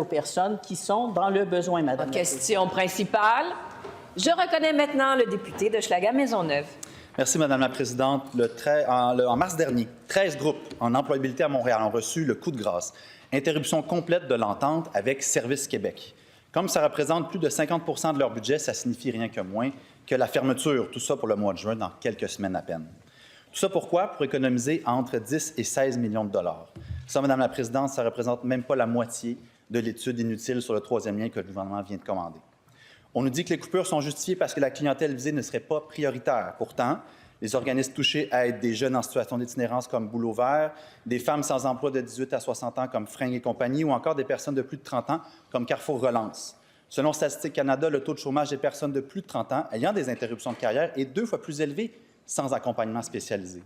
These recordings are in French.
aux personnes qui sont dans le besoin, Madame la Présidente. Question principale. Je reconnais maintenant le député de Hochelaga-Maisonneuve. Merci, Madame la Présidente. En mars dernier, 13 groupes en employabilité à Montréal ont reçu le coup de grâce. Interruption complète de l'entente avec Service Québec. Comme ça représente plus de 50 de leur budget, ça signifie rien que moins que la fermeture, tout ça pour le mois de juin, dans quelques semaines à peine. Tout ça pourquoi? Pour économiser entre 10 et 16 millions de dollars. Ça, Madame la Présidente, ça ne représente même pas la moitié de l'étude inutile sur le troisième lien que le gouvernement vient de commander. On nous dit que les coupures sont justifiées parce que la clientèle visée ne serait pas prioritaire. Pourtant, les organismes touchés aident des jeunes en situation d'itinérance comme Boulot Vert, des femmes sans emploi de 18 à 60 ans comme Fringues et compagnie ou encore des personnes de plus de 30 ans comme Carrefour Relance. Selon Statistique Canada, le taux de chômage des personnes de plus de 30 ans ayant des interruptions de carrière est 2 fois plus élevé sans accompagnement spécialisé.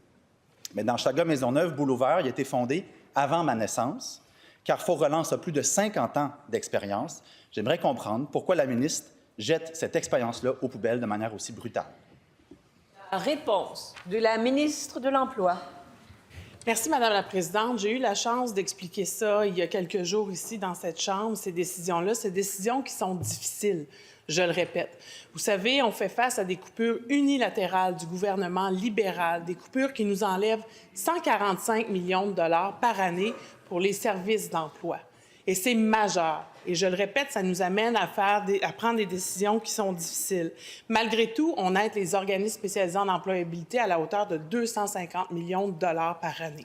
Mais dans Hochelaga-Maisonneuve, Boulot Vert il a été fondé avant ma naissance. Carrefour Relance a plus de 50 ans d'expérience. J'aimerais comprendre pourquoi la ministre jette cette expérience-là aux poubelles de manière aussi brutale. Réponse de la ministre de l'Emploi. Merci, Madame la Présidente. J'ai eu la chance d'expliquer ça il y a quelques jours ici dans cette Chambre, ces décisions-là, ces décisions qui sont difficiles, je le répète. Vous savez, on fait face à des coupures unilatérales du gouvernement libéral, des coupures qui nous enlèvent 145 millions de dollars par année pour les services d'emploi. Et c'est majeur. Et je le répète, ça nous amène à prendre des décisions qui sont difficiles. Malgré tout, on aide les organismes spécialisés en employabilité à la hauteur de 250 millions de dollars par année.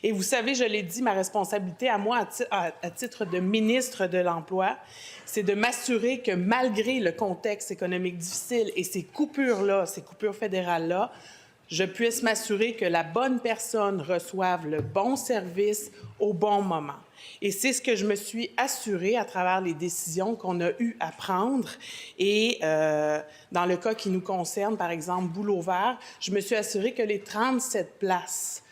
Et vous savez, je l'ai dit, ma responsabilité à moi, à titre de ministre de l'Emploi, c'est de m'assurer que malgré le contexte économique difficile et ces coupures-là, ces coupures fédérales-là, je puisse m'assurer que la bonne personne reçoive le bon service au bon moment. Et c'est ce que je me suis assurée à travers les décisions qu'on a eu à prendre. Et dans le cas qui nous concerne, par exemple, Boulot Vert, je me suis assurée que les 37 places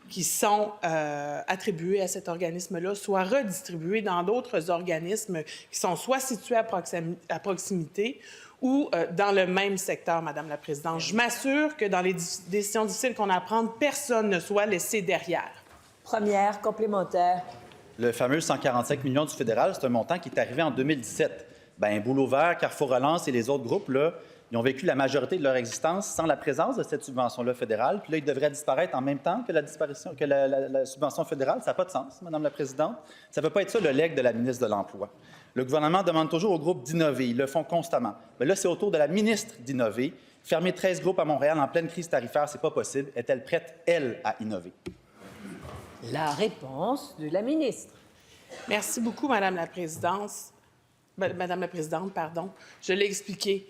qui sont attribuées à cet organisme-là soient redistribuées dans d'autres organismes qui sont soit situés à proximité ou dans le même secteur, Madame la Présidente. Je m'assure que dans les décisions difficiles qu'on a à prendre, personne ne soit laissé derrière. Première complémentaire. Le fameux 145 millions du fédéral, c'est un montant qui est arrivé en 2017. Bien, Boulot Vert, Carrefour Relance et les autres groupes, là, ils ont vécu la majorité de leur existence sans la présence de cette subvention-là fédérale. Puis là, ils devraient disparaître en même temps que la subvention fédérale. Ça n'a pas de sens, Madame la Présidente. Ça ne peut pas être ça le legs de la ministre de l'Emploi. Le gouvernement demande toujours aux groupes d'innover. Ils le font constamment. Mais là, c'est au tour de la ministre d'innover. Fermer 13 groupes à Montréal en pleine crise tarifaire, c'est pas possible. Est-elle prête, elle, à innover? La réponse de la ministre. Merci beaucoup, Madame la Présidente. Madame la Présidente, pardon. Je l'ai expliqué.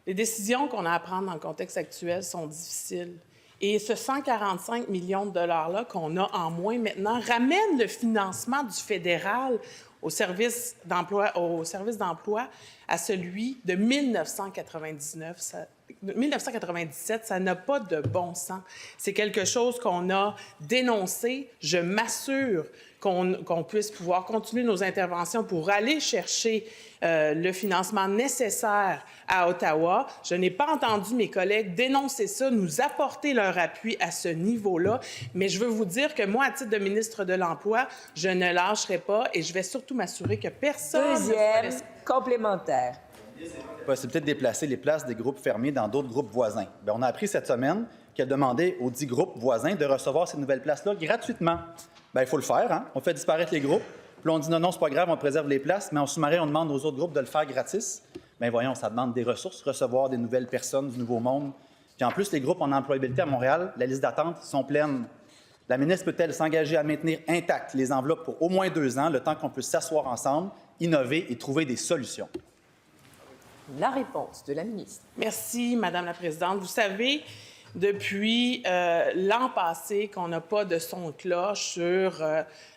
Les décisions qu'on a à prendre dans le contexte actuel sont difficiles. Et ce 145 millions de dollars-là qu'on a en moins maintenant ramène le financement du fédéral au service d'emploi à celui de 1997, ça n'a pas de bon sens. C'est quelque chose qu'on a dénoncé. Je m'assure qu'on puisse pouvoir continuer nos interventions pour aller chercher le financement nécessaire à Ottawa. Je n'ai pas entendu mes collègues dénoncer ça, nous apporter leur appui à ce niveau-là, mais je veux vous dire que moi, à titre de ministre de l'Emploi, je ne lâcherai pas et je vais surtout m'assurer que personne... Deuxième complémentaire. C'est peut-être déplacer les places des groupes fermés dans d'autres groupes voisins. Bien, on a appris cette semaine qu'elle demandait aux 10 groupes voisins de recevoir ces nouvelles places-là gratuitement. Bien, il faut le faire, hein? On fait disparaître les groupes. Puis là, on dit non, c'est pas grave, on préserve les places, mais en sous-marin, on demande aux autres groupes de le faire gratis. Bien, voyons, ça demande des ressources, recevoir des nouvelles personnes, du nouveau monde. Puis en plus, les groupes en employabilité à Montréal, la liste d'attente sont pleines. La ministre peut-elle s'engager à maintenir intactes les enveloppes pour au moins 2 ans, le temps qu'on puisse s'asseoir ensemble, innover et trouver des solutions? La réponse de la ministre. Merci, Madame la Présidente. Vous savez, depuis l'an passé qu'on n'a pas de son de cloche sur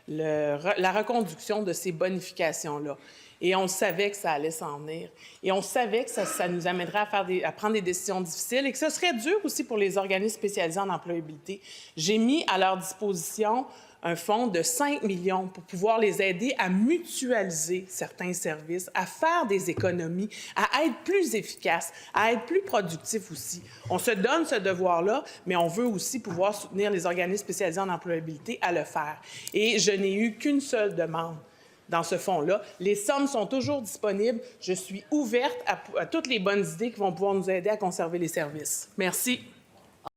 la reconduction de ces bonifications-là. Et on savait que ça allait s'en venir. Et on savait que ça nous amènerait à prendre des décisions difficiles et que ce serait dur aussi pour les organismes spécialisés en employabilité. J'ai mis à leur disposition un fonds de 5 millions pour pouvoir les aider à mutualiser certains services, à faire des économies, à être plus efficaces, à être plus productifs aussi. On se donne ce devoir-là, mais on veut aussi pouvoir soutenir les organismes spécialisés en employabilité à le faire. Et je n'ai eu qu'une seule demande dans ce fonds-là. Les sommes sont toujours disponibles. Je suis ouverte à toutes les bonnes idées qui vont pouvoir nous aider à conserver les services. Merci.